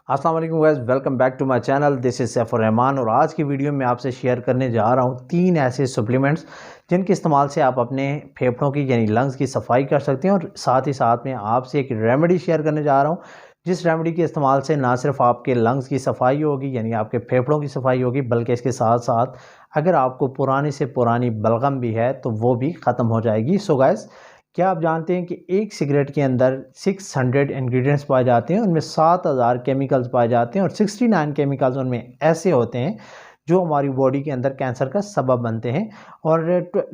अस्सलाम वालेकुम guys, welcome back to my channel. This is Saifur Rahman और आज की वीडियो में आपसे शेयर करने जा रहा हूँ 3 ऐसे सप्लीमेंट्स जिनके इस्तेमाल से आप अपने फेफड़ों की यानी लंग्स की सफाई कर सकते हैं। और साथ ही साथ में आपसे एक रेमेडी शेयर करने जा रहा हूँ जिस रेमेडी के इस्तेमाल से ना सिर्फ आपके लंग्स की सफाई होगी यानी आपके फेफड़ों की सफाई होगी, बल्कि इसके साथ साथ अगर आपको पुरानी से पुरानी बलगम भी है तो वो भी ख़त्म हो जाएगी। सो गाइस, क्या आप जानते हैं कि एक सिगरेट के अंदर 600 इंग्रेडिएंट्स पाए जाते हैं, उनमें 7000 केमिकल्स पाए जाते हैं और 69 केमिकल्स उनमें ऐसे होते हैं जो हमारी बॉडी के अंदर कैंसर का सबब बनते हैं। और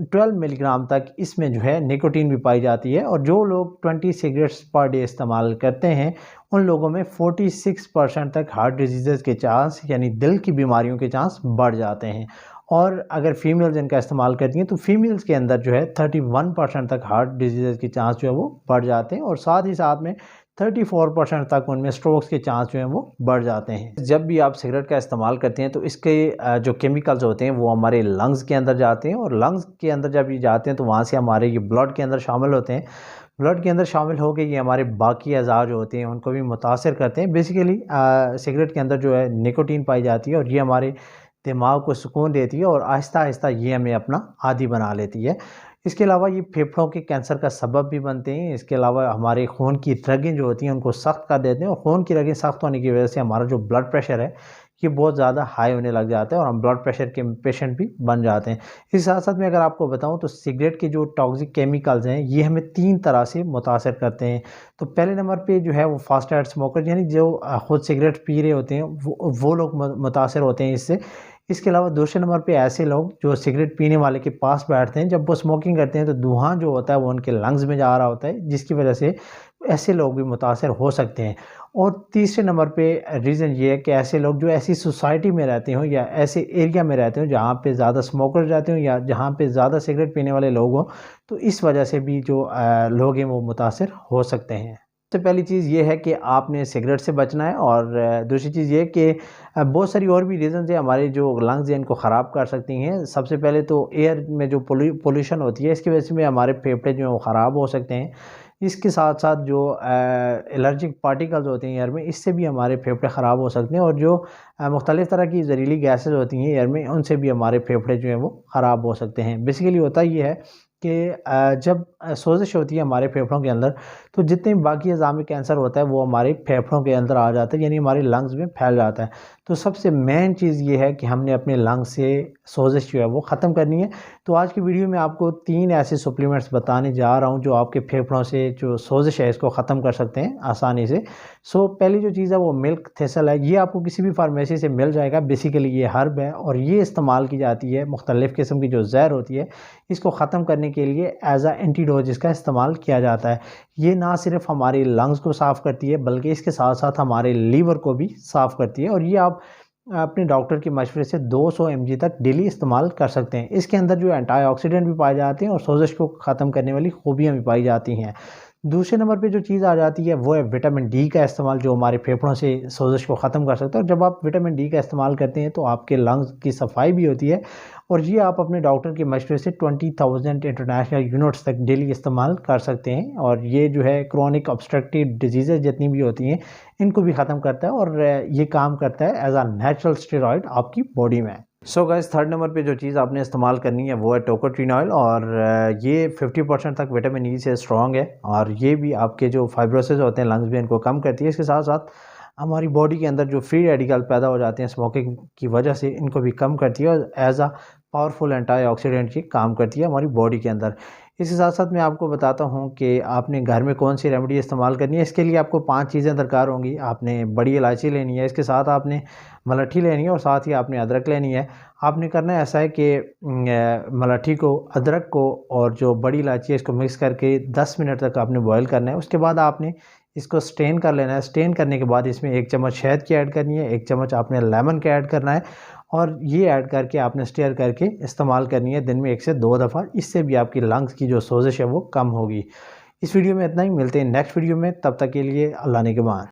12 मिलीग्राम तक इसमें जो है निकोटीन भी पाई जाती है। और जो लोग 20 सिगरेट्स पर डे इस्तेमाल करते हैं उन लोगों में 46% तक हार्ट डिजीज़ के चांस यानी दिल की बीमारियों के चांस बढ़ जाते हैं। और अगर फीमेल्स इनका इस्तेमाल करती हैं तो फीमेल्स के अंदर जो है 31% तक हार्ट डिजीज़ के चांस जो है वो बढ़ जाते हैं और साथ ही साथ में 34% तक उनमें स्ट्रोक्स के चांस जो हैं वो बढ़ जाते हैं। जब भी आप सिगरेट का इस्तेमाल करते हैं तो इसके जो केमिकल्स होते हैं वो हमारे लंग्स के अंदर जाते हैं और लंग्स के अंदर जब ये जाते हैं तो वहाँ से हमारे ये ब्लड के अंदर शामिल होते हैं। ब्लड के अंदर शामिल होकर ये हमारे बाकी अज़ा जो होते हैं उनको भी मुतासर करते हैं। बेसिकली सिगरेट के अंदर जो है निकोटीन पाई जाती है और ये हमारे दिमाग को सुकून देती है और आहिस्ता आहिस्ता ये हमें अपना आदी बना लेती है। इसके अलावा ये फेफड़ों के कैंसर का सबब भी बनते हैं। इसके अलावा हमारे खून की रगें जो होती हैं उनको सख्त कर देते हैं और खून की रगें सख्त होने की वजह से हमारा जो ब्लड प्रेशर है ये बहुत ज़्यादा हाई होने लग जाता है और हम ब्लड प्रेशर के पेशेंट भी बन जाते हैं। इस साथ साथ में अगर आपको बताऊं तो सिगरेट के जो टॉक्सिक केमिकल्स हैं ये हमें 3 तरह से मुतासर करते हैं। तो पहले नंबर पे जो है वो फास्ट एड स्मोकर यानी जो खुद सिगरेट पी रहे होते हैं वो लोग मुतासर होते हैं इससे। इसके अलावा दूसरे नंबर पे ऐसे लोग जो सिगरेट पीने वाले के पास बैठते हैं, जब वो स्मोकिंग करते हैं तो धुआं जो होता है वो उनके लंग्स में जा रहा होता है, जिसकी वजह से ऐसे लोग भी मुतासर हो सकते हैं। और तीसरे नंबर पे रीज़न ये है कि ऐसे लोग जो ऐसी सोसाइटी में रहते हों या ऐसे एरिया में रहते हों जहाँ पे ज़्यादा स्मोकर रहते हों या जहाँ पे ज़्यादा सिगरेट पीने वाले लोग हों, तो इस वजह से भी जो लोग हैं वो मुतासर हो सकते हैं। सबसे पहली चीज़ ये है कि आपने सिगरेट से बचना है और दूसरी चीज़ ये कि बहुत सारी और भी रीज़न्स हैं हमारे जो लंग्स हैं इनको ख़राब कर सकती हैं। सबसे पहले तो एयर में जो पोल्यूशन होती है इसकी वजह से भी हमारे फेफड़े जो हैं वो ख़राब हो सकते हैं। इसके साथ साथ जो एलर्जिक पार्टिकल्स होते हैं एयर में, इससे भी हमारे फेफड़े ख़राब हो सकते हैं। और जो मुख्तलिफ़ तरह की जहरीली गैसेज़ होती हैं एयर में, उनसे भी हमारे फेफड़े जो हैं वो ख़राब हो सकते हैं। बेसिकली होता ये है कि जब सोजिश होती है हमारे फेफड़ों के अंदर तो जितने बाकी अज़ा में कैंसर होता है वो हमारे फेफड़ों के अंदर आ जाता है यानी हमारे लंग्स में फैल जाता है। तो सबसे मेन चीज़ ये है कि हमने अपने लंग्स से सोजिश जो है वो ख़त्म करनी है। तो आज की वीडियो में आपको 3 ऐसे सप्लीमेंट्स बताने जा रहा हूँ जो आपके फेफड़ों से जो सोजिश है इसको ख़त्म कर सकते हैं आसानी से। सो पहली जो चीज़ है वो मिल्क थेसल है। ये आपको किसी भी फार्मेसी से मिल जाएगा। बेसिकली ये हर्ब है और ये इस्तेमाल की जाती है मुख्तलिफ़ किस्म की जो जहर होती है इसको ख़त्म करने के लिए एज आ एंटीडोज इसका इस्तेमाल किया जाता है। ये ना सिर्फ हमारी लंग्स को साफ़ करती है बल्कि इसके साथ साथ हमारे लीवर को भी साफ़ करती है। और ये आप अपने डॉक्टर के मशवरे से 200 mg तक डेली इस्तेमाल कर सकते हैं। इसके अंदर जो एंटीऑक्सीडेंट भी पाए जाते हैं और सोजिश को ख़त्म करने वाली खूबियाँ भी पाई जाती हैं। दूसरे नंबर पे जो चीज़ आ जाती है वो है विटामिन डी का इस्तेमाल जो हमारे फेफड़ों से सोजिश को ख़त्म कर सकता है। और जब आप विटामिन डी का इस्तेमाल करते हैं तो आपके लंग्स की सफाई भी होती है और ये आप अपने डॉक्टर के मशवरे से 20,000 इंटरनेशनल यूनिट्स तक डेली इस्तेमाल कर सकते हैं। और ये जो है क्रॉनिक ऑब्स्ट्रक्टिव डिजीज़ जितनी भी होती हैं इनको भी ख़त्म करता है और ये काम करता है एज आ नेचुरल स्टेरॉयड आपकी बॉडी में। सो गाइस, थर्ड नंबर पे जो चीज़ आपने इस्तेमाल करनी है वो है टोकोट्रिनॉल और ये 50% तक विटामिन ई से स्ट्रॉन्ग है और ये भी आपके जो फाइब्रोसिस होते हैं लंग्स में इनको कम करती है। इसके साथ साथ हमारी बॉडी के अंदर जो फ्री रेडिकल पैदा हो जाते हैं स्मोकिंग की वजह से इनको भी कम करती है और एज आ पावरफुल एंटीऑक्सीडेंट की काम करती है हमारी बॉडी के अंदर। इसके साथ साथ मैं आपको बताता हूँ कि आपने घर में कौन सी रेमेडी इस्तेमाल करनी है। इसके लिए आपको 5 चीज़ें दरकार होंगी। आपने बड़ी इलायची लेनी है, इसके साथ आपने मलट्ठी लेनी है और साथ ही आपने अदरक लेनी है। आपने करना ऐसा है कि मलट्ठी को, अदरक को और जो बड़ी इलायची है इसको मिक्स करके 10 मिनट तक आपने बॉयल करना है। उसके बाद आपने इसको स्टेन कर लेना है। स्टेन करने के बाद इसमें 1 चम्मच शहद की ऐड करनी है, 1 चम्मच आपने लेमन का ऐड करना है और ये ऐड करके आपने स्टेयर करके इस्तेमाल करनी है दिन में 1 से 2 दफ़ा। इससे भी आपकी लंग्स की जो सोजिश है वो कम होगी। इस वीडियो में इतना ही, मिलते हैं नेक्स्ट वीडियो में। तब तक के लिए अल्लाह निगहबान।